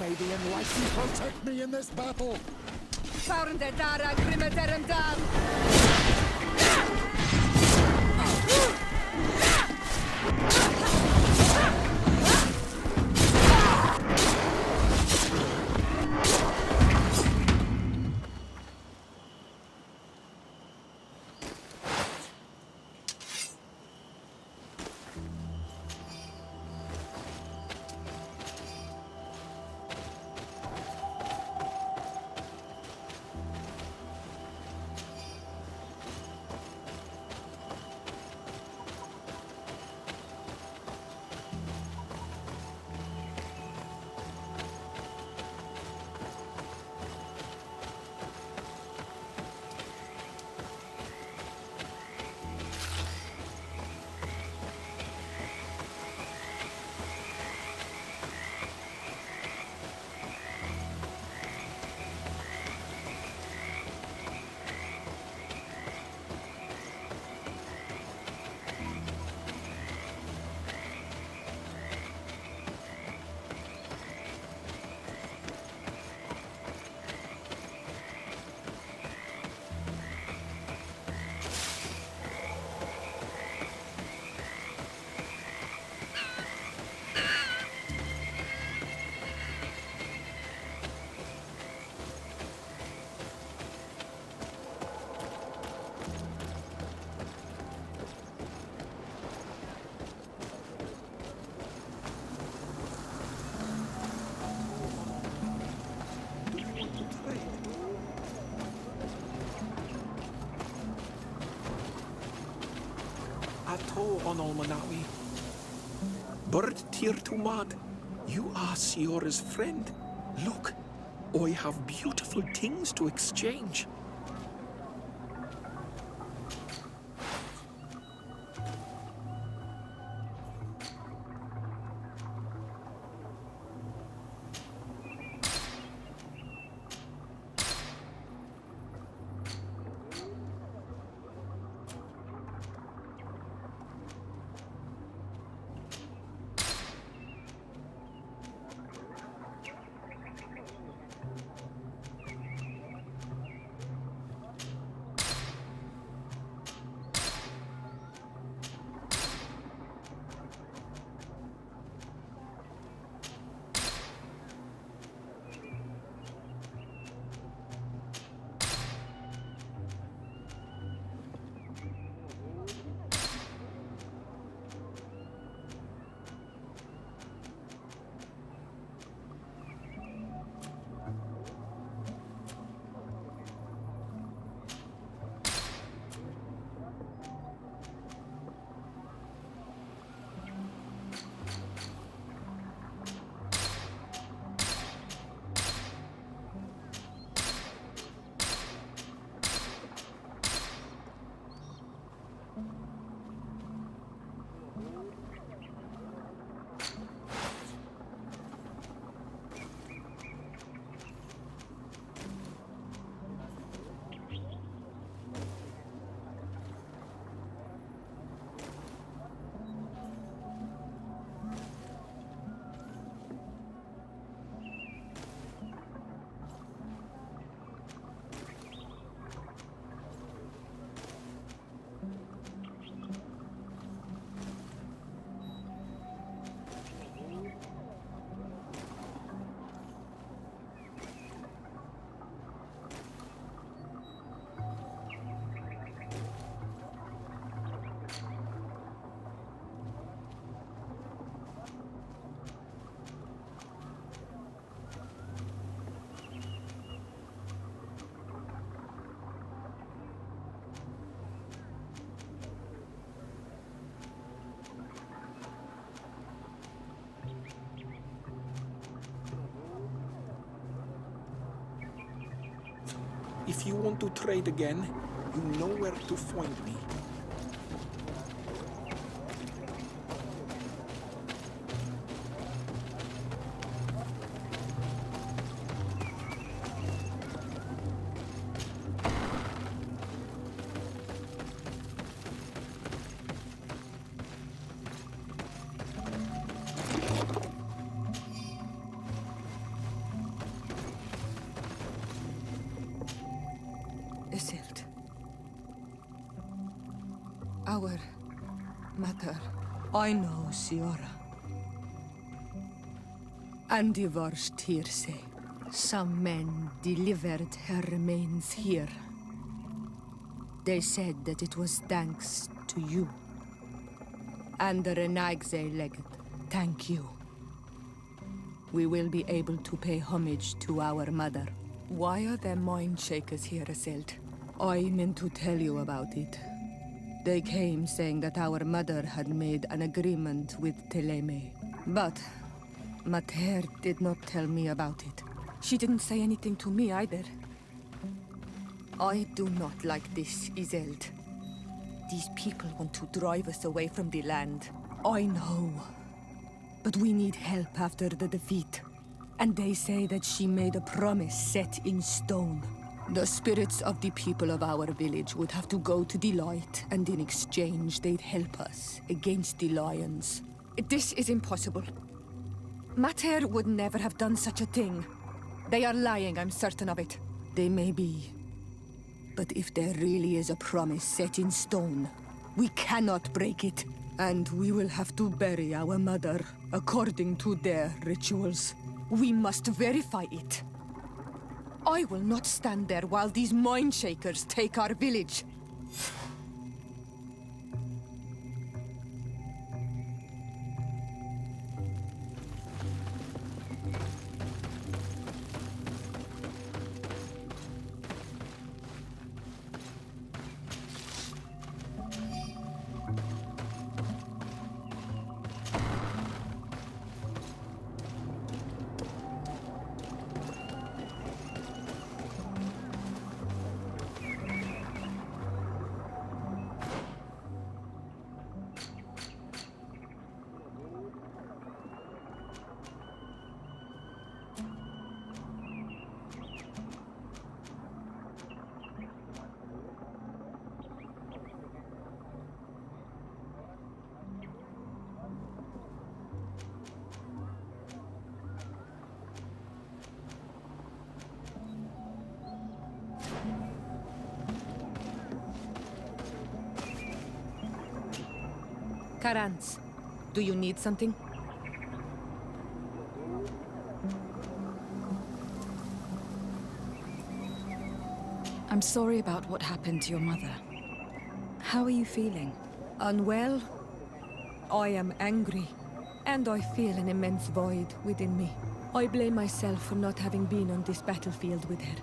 may the enlightened protect me in this battle! Faurende dara grimmederem dal! Ato on Olmanawi. Bird Tir Tumad, you are Siora's friend. Look, I have beautiful things to exchange. If you want to trade again, you know where to find me. Isildt. Our mother. I know, Siora. And divorced Tirse. Some men delivered her remains here. They said that it was thanks to you. And the Renagze Legate, thank you. We will be able to pay homage to our mother. Why are there mind shakers here, Isildt? I meant to tell you about it. They came saying that our mother had made an agreement with Teleme. But Mater did not tell me about it. She didn't say anything to me either. I do not like this, Isildt. These people want to drive us away from the land. I know. But we need help after the defeat. And they say that she made a promise set in stone. The spirits of the people of our village would have to go to the light, and in exchange they'd help us against the lions. This is impossible. Mater would never have done such a thing. They are lying, I'm certain of it. They may be. But if there really is a promise set in stone, we cannot break it. And we will have to bury our mother according to their rituals. We must verify it. I will not stand there while these mind shakers take our village. Karans, do you need something? I'm sorry about what happened to your mother. How are you feeling? Unwell? I am angry, and I feel an immense void within me. I blame myself for not having been on this battlefield with her.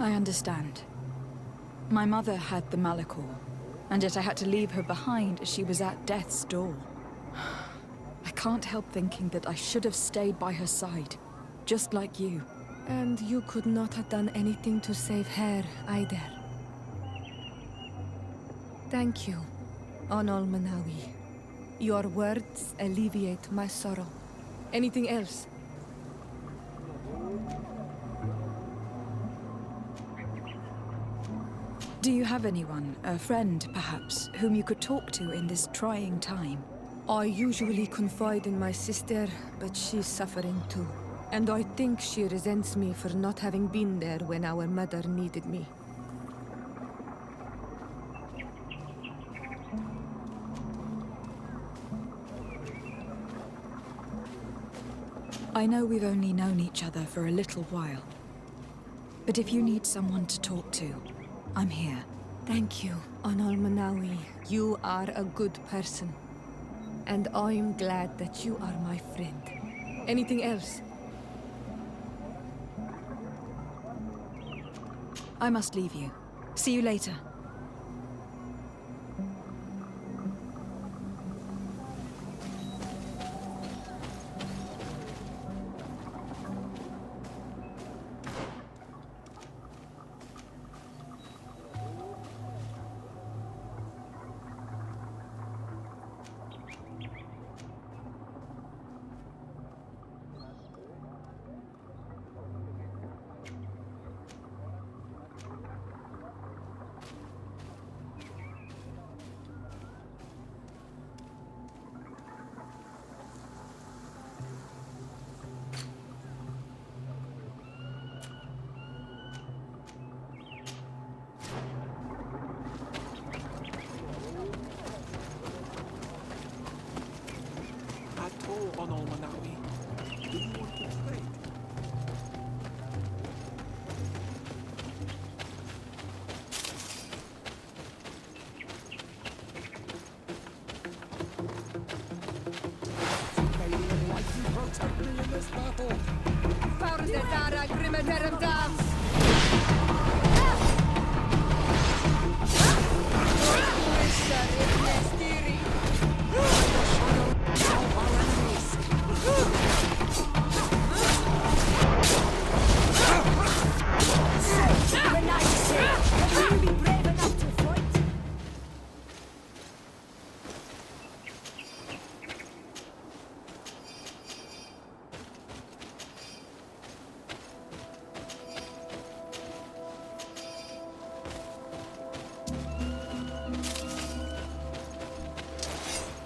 I understand. My mother had the Malachor, and yet I had to leave her behind as she was at death's door. I can't help thinking that I should have stayed by her side, just like you. And you could not have done anything to save her either. Thank you, Onol Manawi. Your words alleviate my sorrow. Anything else? Do you have anyone, a friend perhaps, whom you could talk to in this trying time? I usually confide in my sister, but she's suffering too. And I think she resents me for not having been there when our mother needed me. I know we've only known each other for a little while. But if you need someone to talk to, I'm here. Thank you, Onol Manawi. You are a good person. And I'm glad that you are my friend. Anything else? I must leave you. See you later. Grimmeterem dans!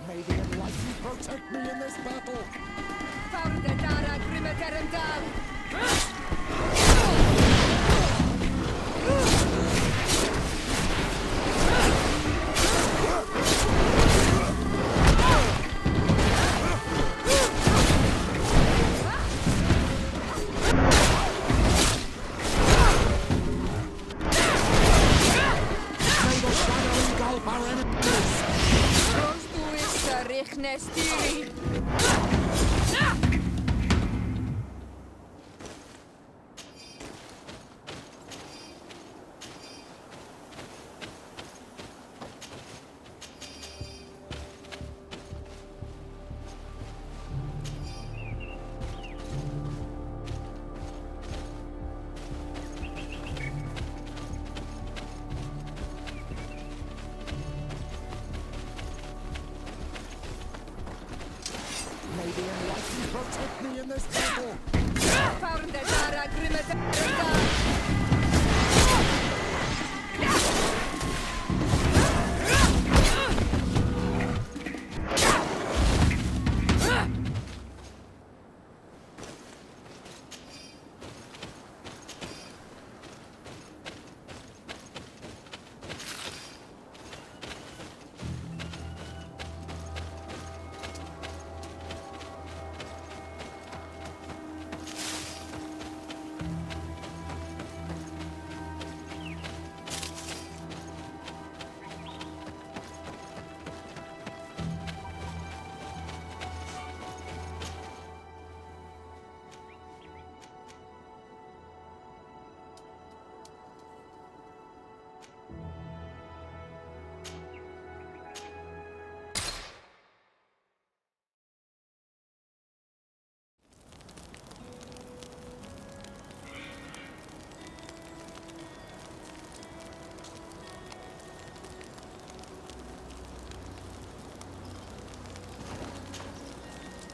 May the enlightened protect me in this battle. Found the Dara Grimmeterem down! May the shadow engulf our enemies. Close to is Richnestiri! May the enlightened protect me in this battle. Found the Dara Grimmeterem down!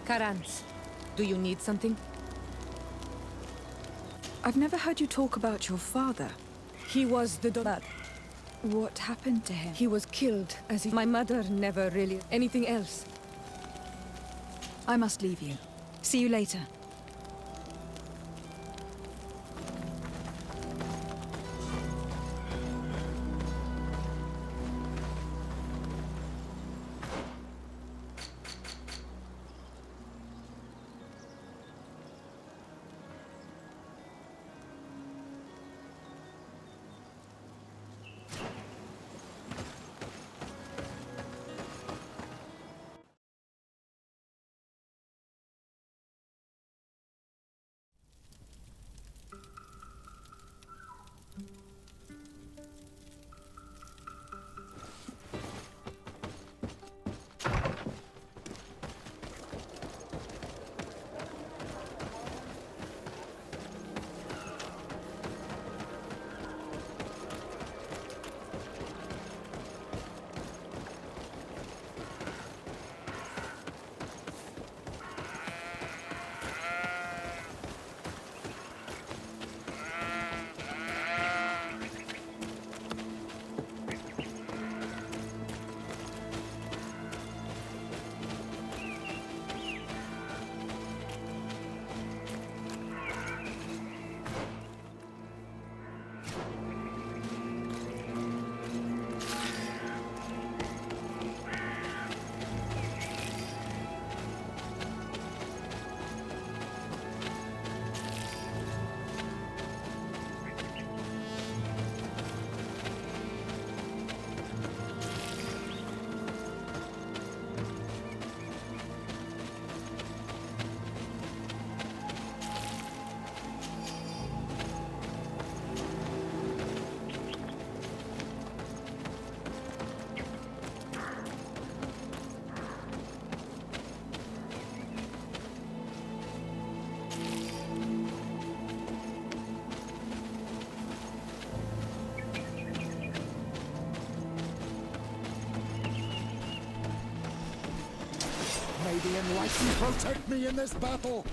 Karans, do you need something? I've never heard you talk about your father. He was the dad. What happened to him? He was killed as my mother never really anything else. I must leave you. See you later. enlighten protect me in this battle?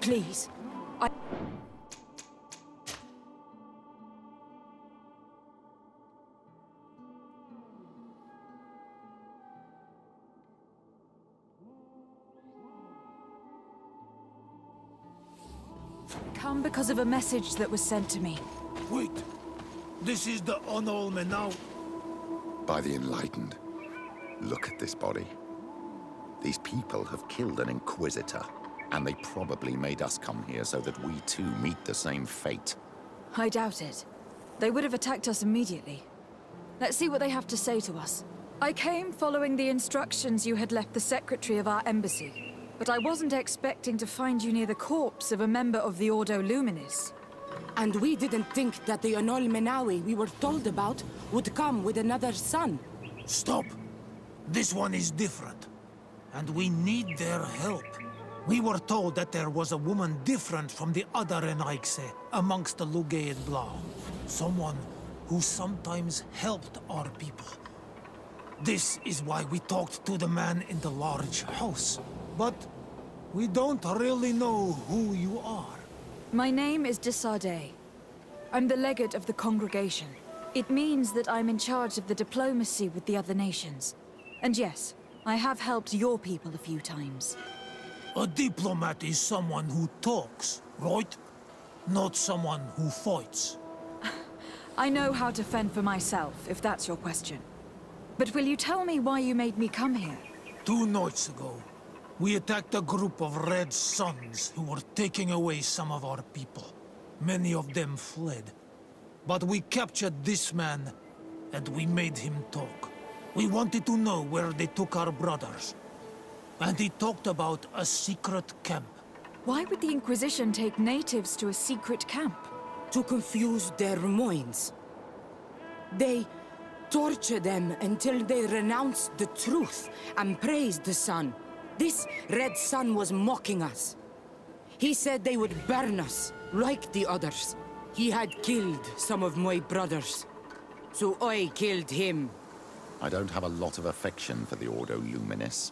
Please. Come because of a message that was sent to me. Wait! This is the Onolme now. By the enlightened. Look at this body. These people have killed an Inquisitor, and they probably made us come here so that we too meet the same fate. I doubt it. They would have attacked us immediately. Let's see what they have to say to us. I came following the instructions you had left the secretary of our embassy, but I wasn't expecting to find you near the corpse of a member of the Ordo Luminis. And we didn't think that the Onol Menawi we were told about would come with another son. Stop! This one is different, and we need their help. We were told that there was a woman different from the other Renaigse amongst the Lugaid Blau. Someone who sometimes helped our people. This is why we talked to the man in the large house. But we don't really know who you are. My name is Desardet. I'm the legate of the congregation. It means that I'm in charge of the diplomacy with the other nations. And yes, I have helped your people a few times. A diplomat is someone who talks, right? Not someone who fights. I know how to fend for myself, if that's your question. But will you tell me why you made me come here? 2 nights ago, we attacked a group of Red Suns who were taking away some of our people. Many of them fled. But we captured this man, and we made him talk. We wanted to know where they took our brothers. And he talked about a secret camp. Why would the Inquisition take natives to a secret camp? To confuse their minds. They torture them until they renounce the truth and praise the sun. This Red Sun was mocking us. He said they would burn us, like the others. He had killed some of my brothers, so I killed him. I don't have a lot of affection for the Ordo Luminis,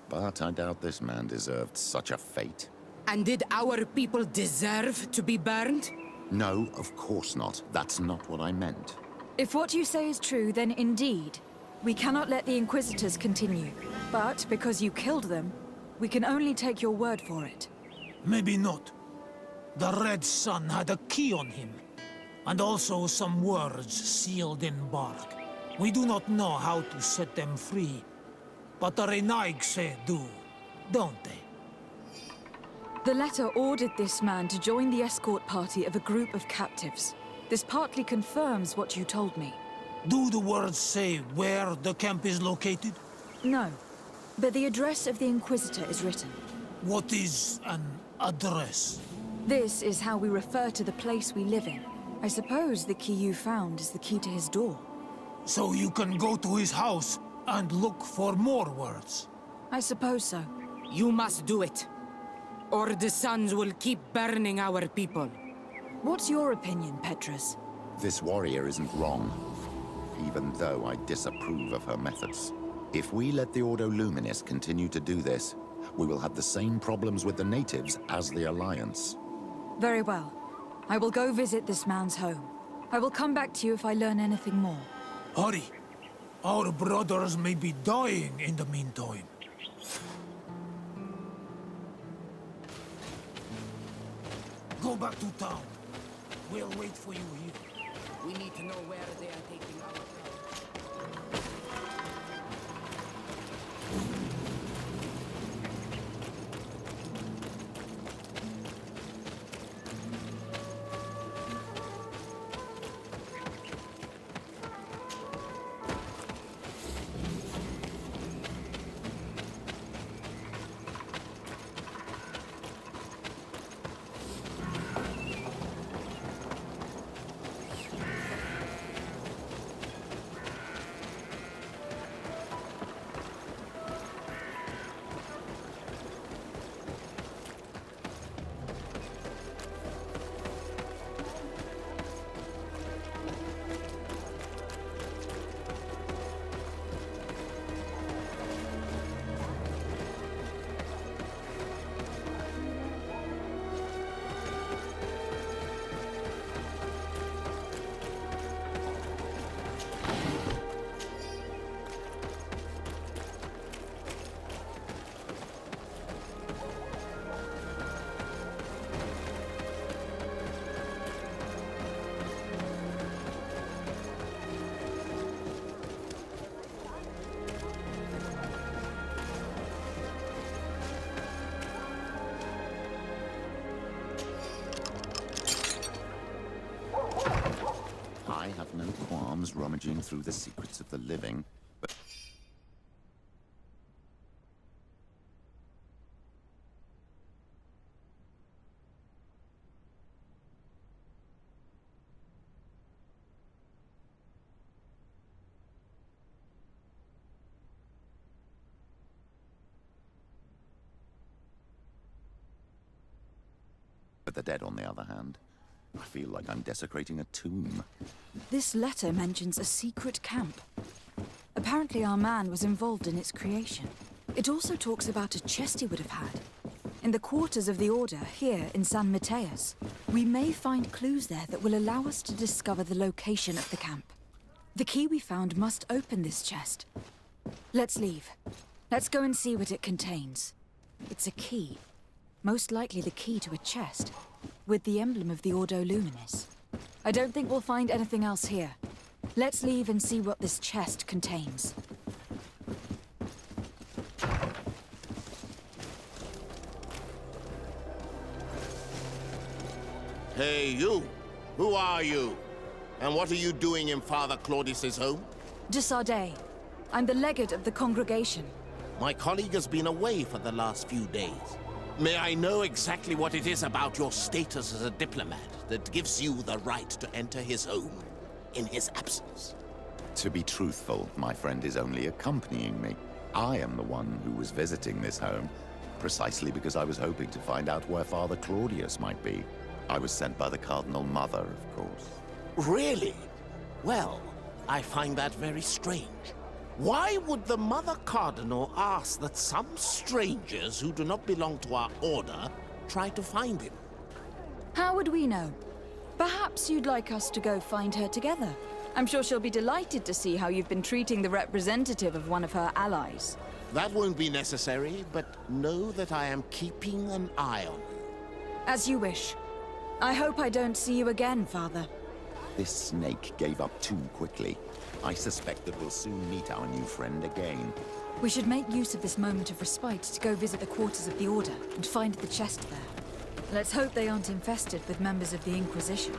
but I doubt this man deserved such a fate. And did our people deserve to be burned? No, of course not. That's not what I meant. If what you say is true, then indeed, we cannot let the Inquisitors continue. But because you killed them, we can only take your word for it. Maybe not. The Red Sun had a key on him, and also some words sealed in bark. We do not know how to set them free, But the Renaigse do, don't they? The letter ordered this man to join the escort party of a group of captives. This partly confirms what you told me. Do the words say where the camp is located? No, but the address of the Inquisitor is written. What is an address? This is how we refer to the place we live in. I suppose the key you found is the key to his door. So you can go to his house and look for more words? I suppose so. You must do it, or the suns will keep burning our people. What's your opinion, Petrus? This warrior isn't wrong, even though I disapprove of her methods. If we let the Ordo Luminis continue to do this, we will have the same problems with the natives as the Alliance. Very well. I will go visit this man's home. I will come back to you if I learn anything more. Hurry. Our brothers may be dying in the meantime. Go back to town. We'll wait for you here. We need to know where they are taking our people. I have no qualms rummaging through the secrets of the living, but... the dead, on the other hand, I feel like I'm desecrating a tomb. This letter mentions a secret camp. Apparently our man was involved in its creation. It also talks about a chest he would have had. In the quarters of the Order, here in San Mateus. We may find clues there that will allow us to discover the location of the camp. The key we found must open this chest. Let's leave. Let's go and see what it contains. It's a key. Most likely the key to a chest, with the emblem of the Ordo Luminis. I don't think we'll find anything else here. Let's leave and see what this chest contains. Hey, you! Who are you? And what are you doing in Father Claudius's home? De Sardet. I'm the legate of the congregation. My colleague has been away for the last few days. May I know exactly what it is about your status as a diplomat that gives you the right to enter his home in his absence? To be truthful, my friend is only accompanying me. I am the one who was visiting this home, precisely because I was hoping to find out where Father Claudius might be. I was sent by the Cardinal Mother, of course. Really? Well, I find that very strange. Why would the Mother Cardinal ask that some strangers who do not belong to our order try to find him? How would we know? Perhaps you'd like us to go find her together. I'm sure she'll be delighted to see how you've been treating the representative of one of her allies. That won't be necessary, but know that I am keeping an eye on you. As you wish. I hope I don't see you again, Father. This snake gave up too quickly. I suspect that we'll soon meet our new friend again. We should make use of this moment of respite to go visit the quarters of the Order and find the chest there. Let's hope they aren't infested with members of the Inquisition.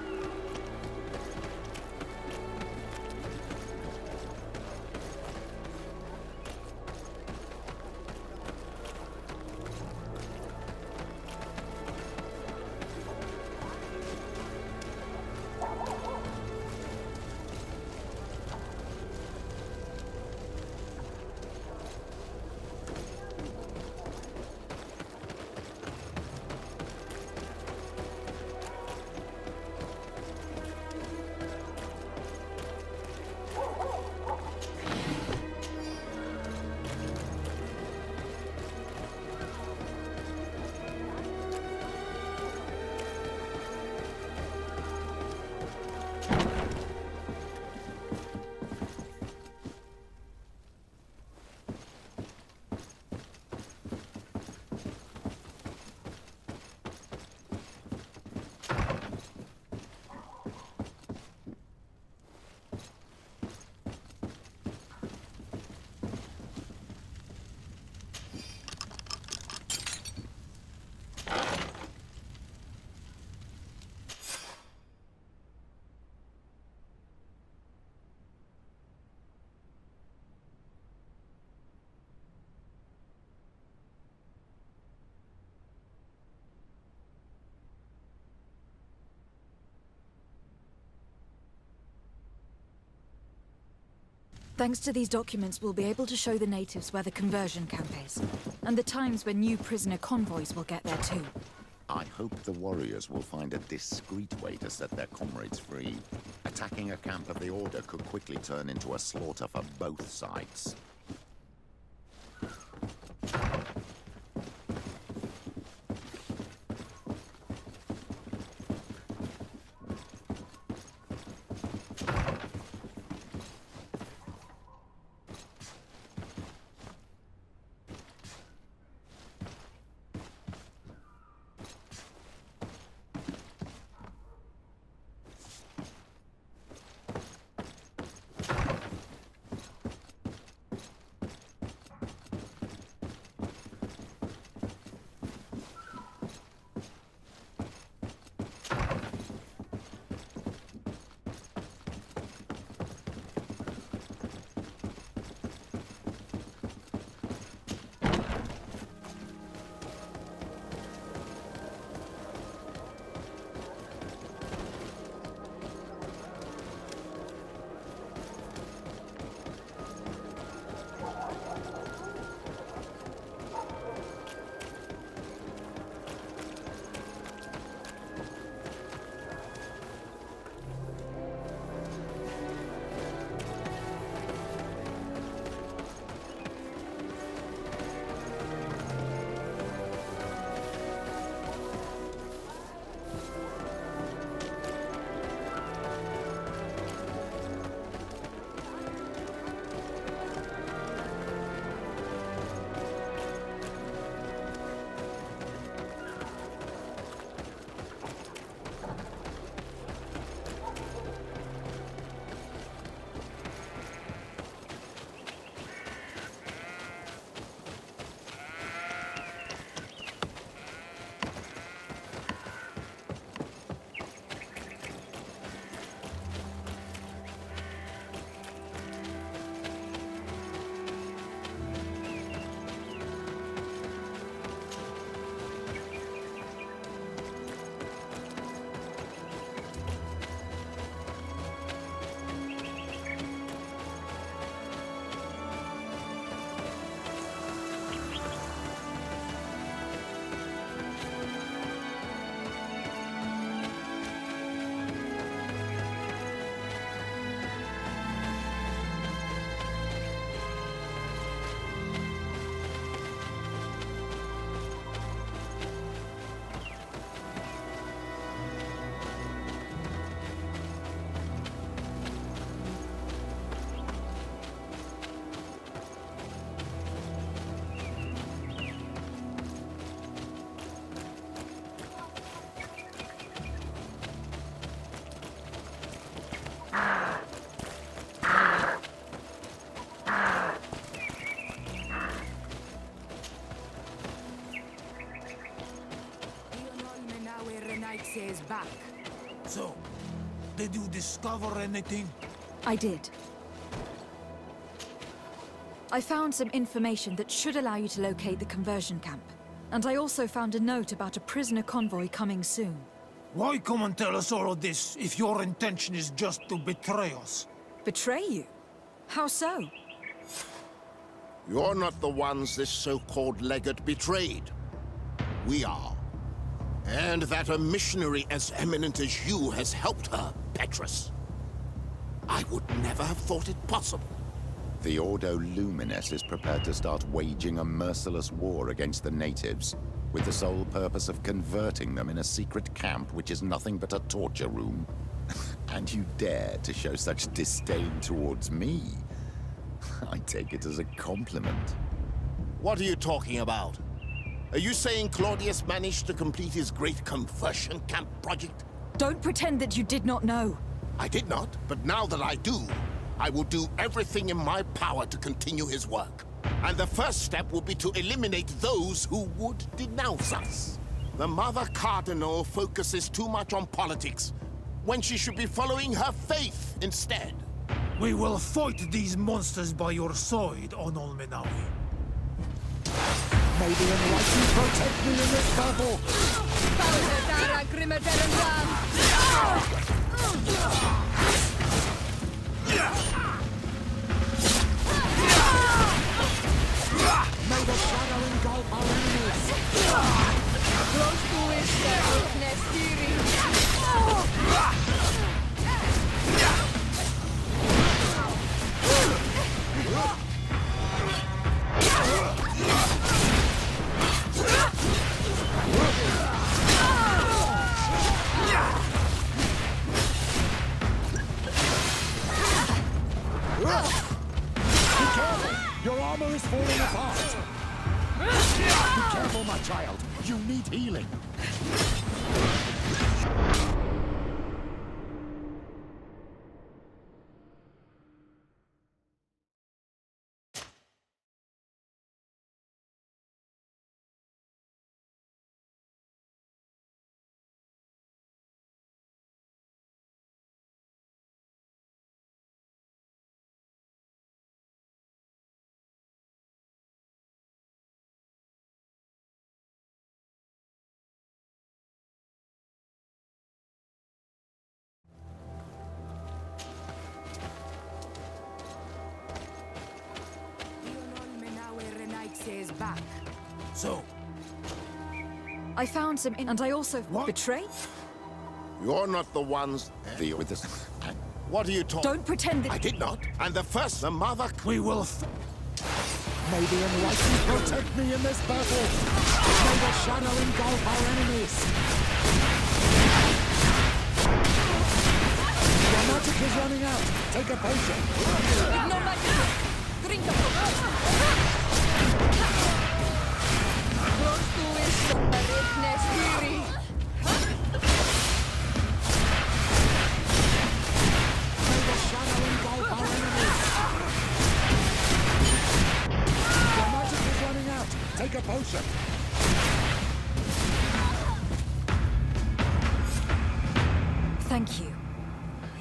Thanks to these documents, we'll be able to show the natives where the conversion camp is, and the times when new prisoner convoys will get there too. I hope the warriors will find a discreet way to set their comrades free. Attacking a camp of the Order could quickly turn into a slaughter for both sides. Renaikse is back. So, did you discover anything? I did. I found some information that should allow you to locate the conversion camp. And I also found a note about a prisoner convoy coming soon. Why come and tell us all of this if your intention is just to betray us? Betray you? How so? You're not the ones this so-called legate betrayed. We are. And that a missionary as eminent as you has helped her, Petrus. I would never have thought it possible. The Ordo Luminis is prepared to start waging a merciless war against the natives, with the sole purpose of converting them in a secret camp which is nothing but a torture room. And you dare to show such disdain towards me? I take it as a compliment. What are you talking about? Are you saying Claudius managed to complete his great conversion camp project? Don't pretend that you did not know. I did not, but now that I do, I will do everything in my power to continue his work. And the first step will be to eliminate those who would denounce us. The Mother Cardinal focuses too much on politics, when she should be following her faith instead. We will fight these monsters by your side, Onol Menawi. May the enlightened protect me in this battle! May the shadow engulf our enemies! Your armor is falling apart! Be careful, my child. You need healing. Is back. So, I found some and I also... What? Betray? You're not the ones... With this... What are you talking... Don't pretend that... I did not. And the Mother... we will May the enlightened protect me in this battle! May the shadow engulf our enemies! Your magic is running out! Take a potion! No magic! Drink a potion! May the shadow engulf our enemies! Your magic is running out! Take a potion! Thank you.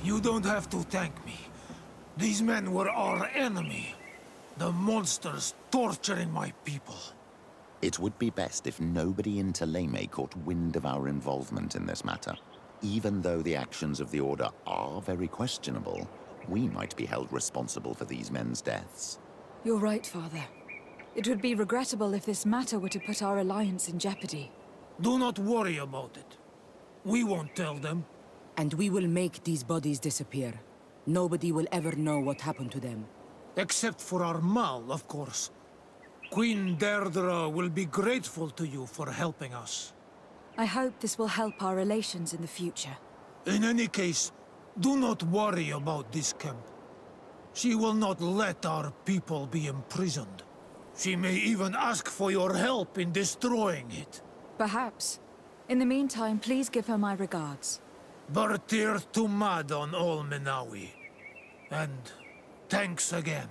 You don't have to thank me. These men were our enemy. The monsters torturing my people. It would be best if nobody in Teleme caught wind of our involvement in this matter. Even though the actions of the Order are very questionable, we might be held responsible for these men's deaths. You're right, Father. It would be regrettable if this matter were to put our alliance in jeopardy. Do not worry about it. We won't tell them. And we will make these bodies disappear. Nobody will ever know what happened to them. Except for our Mal, of course. Queen Deirdre will be grateful to you for helping us. I hope this will help our relations in the future. In any case, do not worry about this camp. She will not let our people be imprisoned. She may even ask for your help in destroying it. Perhaps. In the meantime, please give her my regards. Bertir Tumad on all Menawi. And thanks again.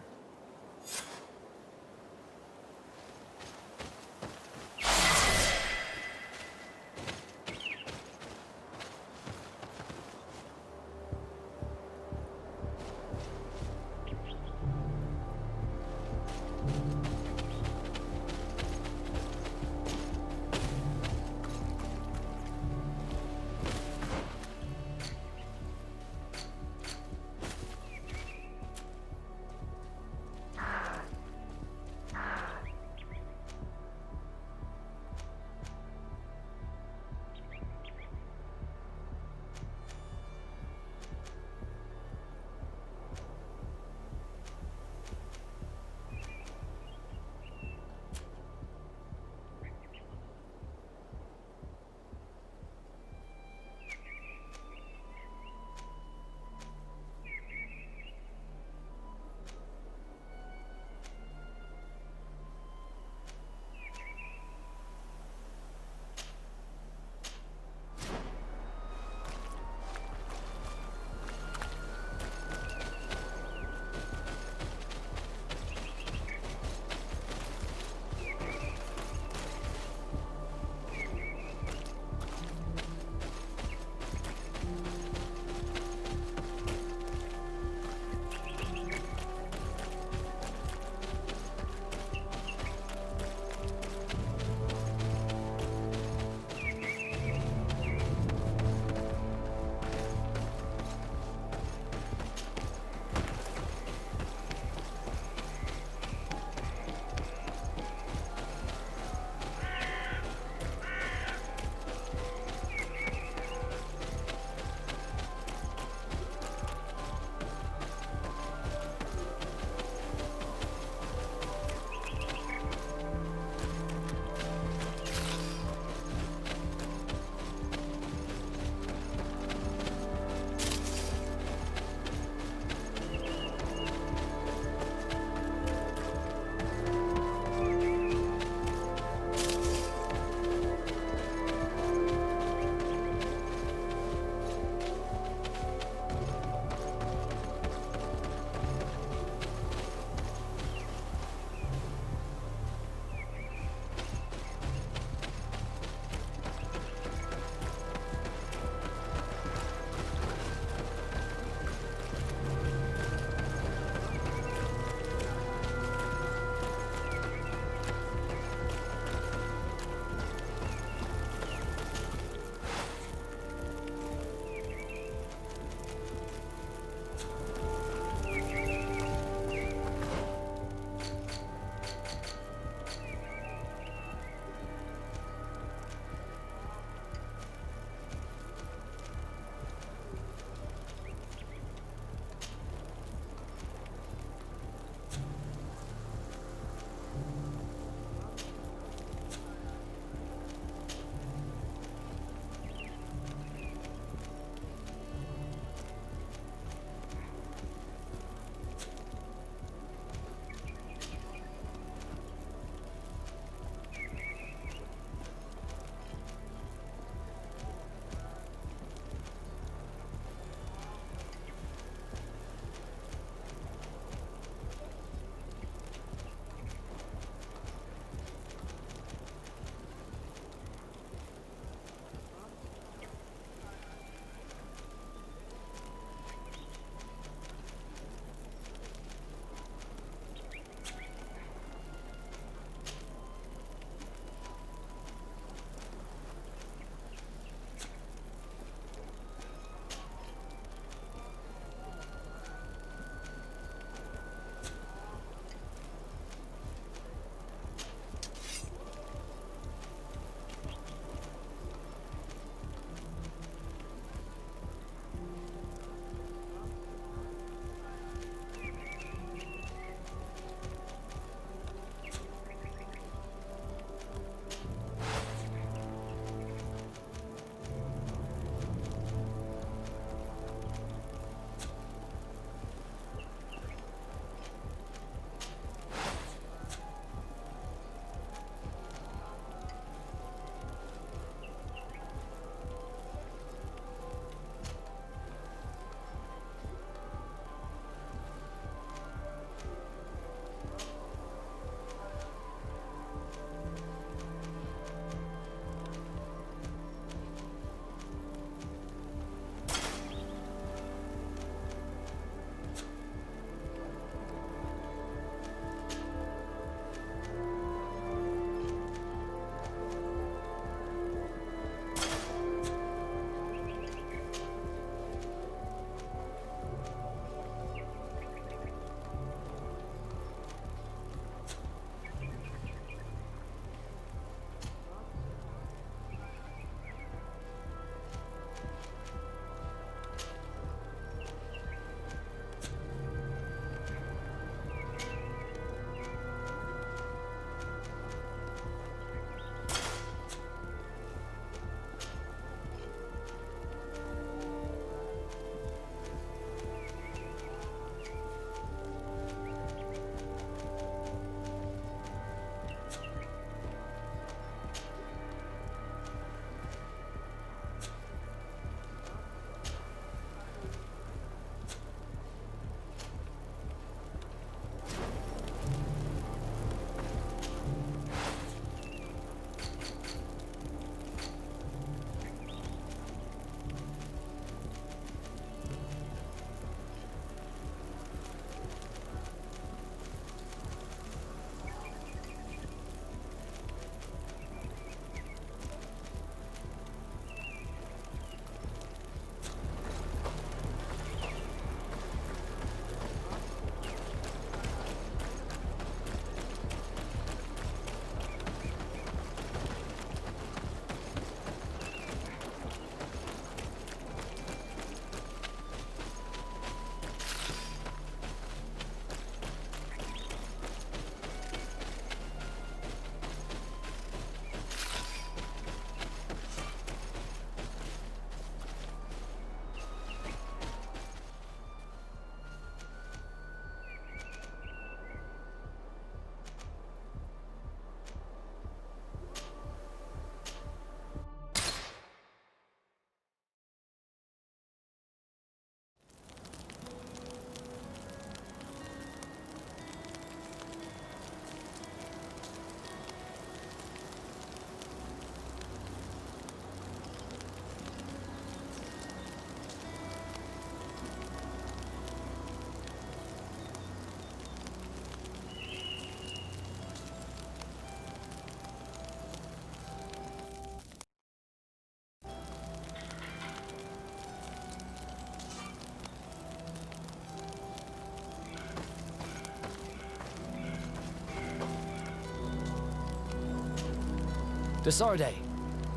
Desarde,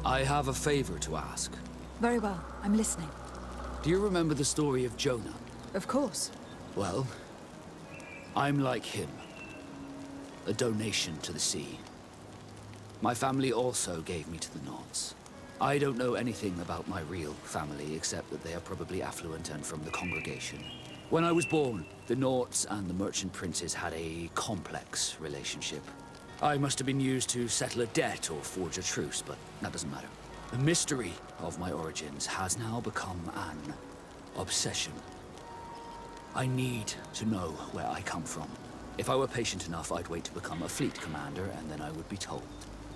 I have a favor to ask. Very well, I'm listening. Do you remember the story of Jonah? Of course. Well, I'm like him. A donation to the sea. My family also gave me to the Knots. I don't know anything about my real family, except that they are probably affluent and from the congregation. When I was born, the Knots and the merchant princes had a complex relationship. I must have been used to settle a debt or forge a truce, but that doesn't matter. The mystery of my origins has now become an obsession. I need to know where I come from. If I were patient enough, I'd wait to become a fleet commander, and then I would be told.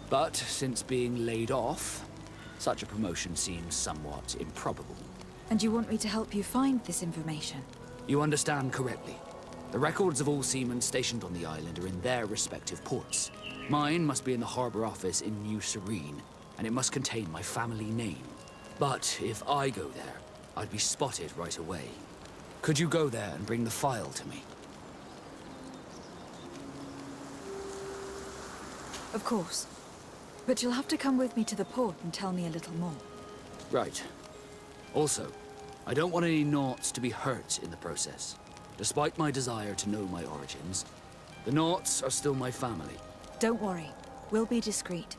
But since being laid off, such a promotion seems somewhat improbable. And you want me to help you find this information? You understand correctly. The records of all seamen stationed on the island are in their respective ports. Mine must be in the harbor office in New Serene, and it must contain my family name. But if I go there, I'd be spotted right away. Could you go there and bring the file to me? Of course. But you'll have to come with me to the port and tell me a little more. Right. Also, I don't want any Knots to be hurt in the process. Despite my desire to know my origins, the Knots are still my family. Don't worry. We'll be discreet.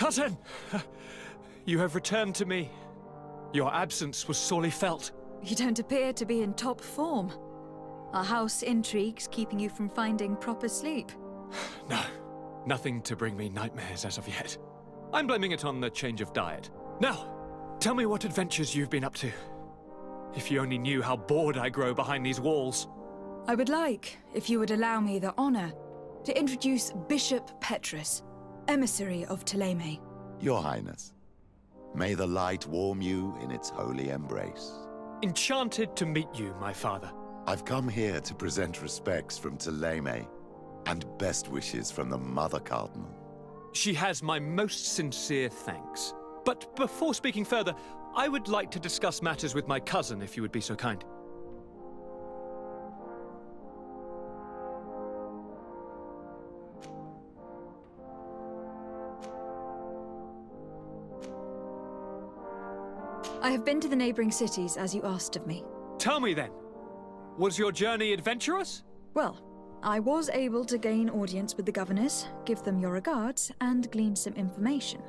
Cousin! You have returned to me. Your absence was sorely felt. You don't appear to be in top form. Are house intrigues keeping you from finding proper sleep? No, nothing to bring me nightmares as of yet. I'm blaming it on the change of diet. Now, tell me what adventures you've been up to. If you only knew how bored I grow behind these walls. I would like, if you would allow me the honor, to introduce Bishop Petrus, emissary of Ptolemy. Your Highness, may the light warm you in its holy embrace. Enchanted to meet you, my father. I've come here to present respects from Ptolemy, and best wishes from the Mother Cardinal. She has my most sincere thanks. But before speaking further, I would like to discuss matters with my cousin, if you would be so kind. I have been to the neighboring cities, as you asked of me. Tell me then, was your journey adventurous? Well, I was able to gain audience with the governors, give them your regards, and glean some information.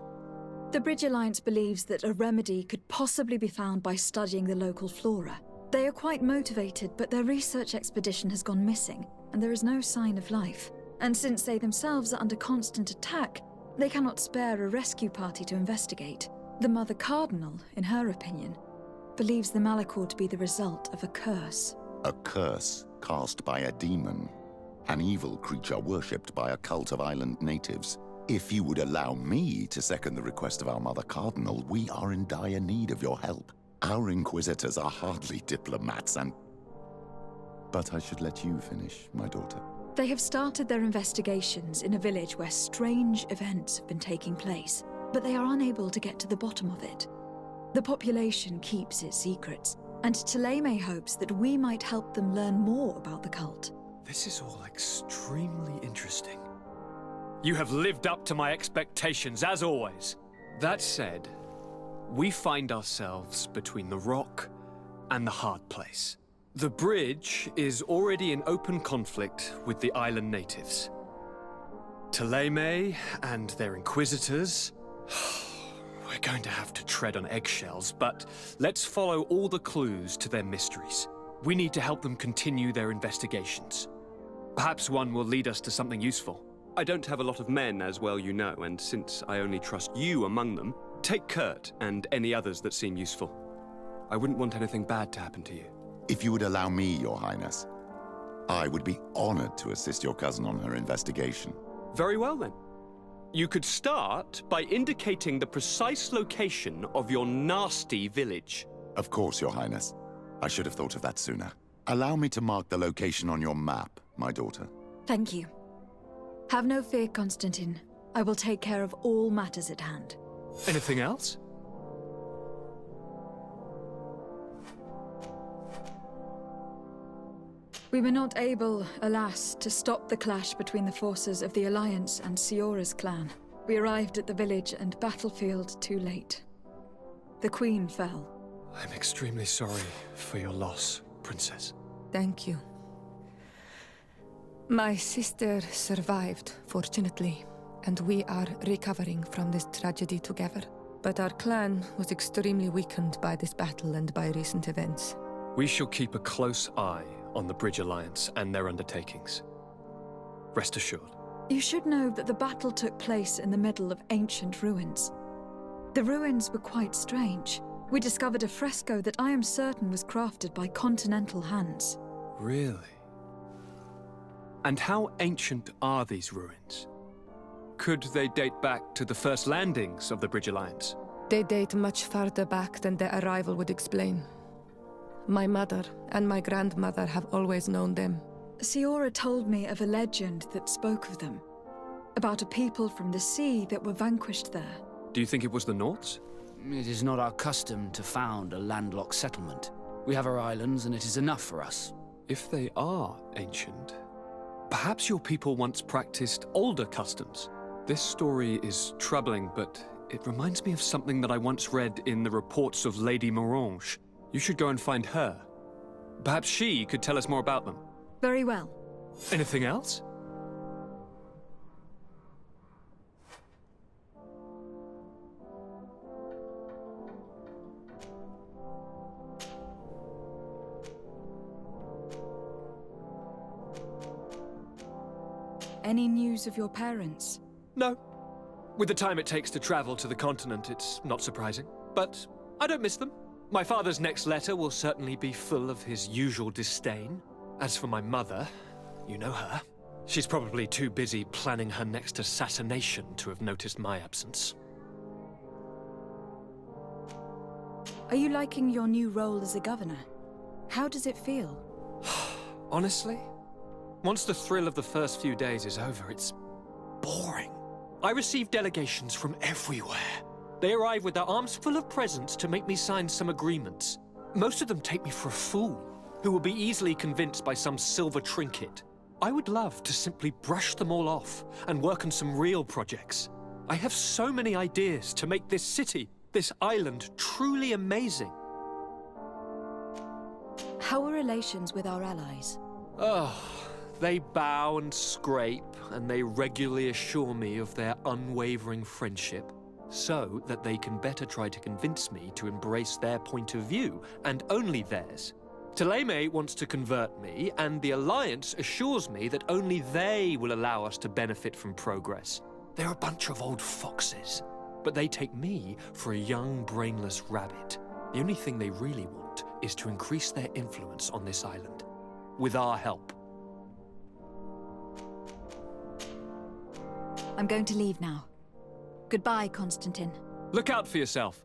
The Bridge Alliance believes that a remedy could possibly be found by studying the local flora. They are quite motivated, but their research expedition has gone missing, and there is no sign of life. And since they themselves are under constant attack, they cannot spare a rescue party to investigate. The Mother Cardinal, in her opinion, believes the Malachor to be the result of a curse. A curse cast by a demon. An evil creature worshipped by a cult of island natives. If you would allow me to second the request of our Mother Cardinal, we are in dire need of your help. Our Inquisitors are hardly diplomats and... But I should let you finish, my daughter. They have started their investigations in a village where strange events have been taking place, but they are unable to get to the bottom of it. The population keeps its secrets, and Ptolemy hopes that we might help them learn more about the cult. This is all extremely interesting. You have lived up to my expectations, as always. That said, we find ourselves between the rock and the hard place. The bridge is already in open conflict with the island natives. Ptolemy and their inquisitors... We're going to have to tread on eggshells, but let's follow all the clues to their mysteries. We need to help them continue their investigations. Perhaps one will lead us to something useful. I don't have a lot of men, as well you know, and since I only trust you among them, take Kurt and any others that seem useful. I wouldn't want anything bad to happen to you. If you would allow me, Your Highness, I would be honored to assist your cousin on her investigation. Very well, then. You could start by indicating the precise location of your nasty village. Of course, Your Highness. I should have thought of that sooner. Allow me to mark the location on your map, my daughter. Thank you. Have no fear, Constantine. I will take care of all matters at hand. Anything else? We were not able, alas, to stop the clash between the forces of the Alliance and Siora's clan. We arrived at the village and battlefield too late. The Queen fell. I'm extremely sorry for your loss, Princess. Thank you. My sister survived, fortunately, and we are recovering from this tragedy together. But our clan was extremely weakened by this battle and by recent events. We shall keep a close eye on the Bridge Alliance and their undertakings. Rest assured. You should know that the battle took place in the middle of ancient ruins. The ruins were quite strange. We discovered a fresco that I am certain was crafted by continental hands. Really? And how ancient are these ruins? Could they date back to the first landings of the Bridge Alliance? They date much farther back than their arrival would explain. My mother and my grandmother have always known them. Siora told me of a legend that spoke of them, about a people from the sea that were vanquished there. Do you think it was the Nauts? It is not our custom to found a landlocked settlement. We have our islands, and it is enough for us. If they are ancient, perhaps your people once practiced older customs. This story is troubling, but it reminds me of something that I once read in the reports of Lady Morange. You should go and find her. Perhaps she could tell us more about them. Very well. Anything else? Any news of your parents? No. With the time it takes to travel to the continent, it's not surprising. But I don't miss them. My father's next letter will certainly be full of his usual disdain. As for my mother, you know her. She's probably too busy planning her next assassination to have noticed my absence. Are you liking your new role as a governor? How does it feel? Honestly, once the thrill of the first few days is over, it's boring. I receive delegations from everywhere. They arrive with their arms full of presents to make me sign some agreements. Most of them take me for a fool, who will be easily convinced by some silver trinket. I would love to simply brush them all off and work on some real projects. I have so many ideas to make this city, this island, truly amazing. How are relations with our allies? Oh, they bow and scrape, and they regularly assure me of their unwavering friendship, so that they can better try to convince me to embrace their point of view, and only theirs. Taleme wants to convert me, and the Alliance assures me that only they will allow us to benefit from progress. They're a bunch of old foxes, but they take me for a young, brainless rabbit. The only thing they really want is to increase their influence on this island, with our help. I'm going to leave now. Goodbye, Constantine. Look out for yourself.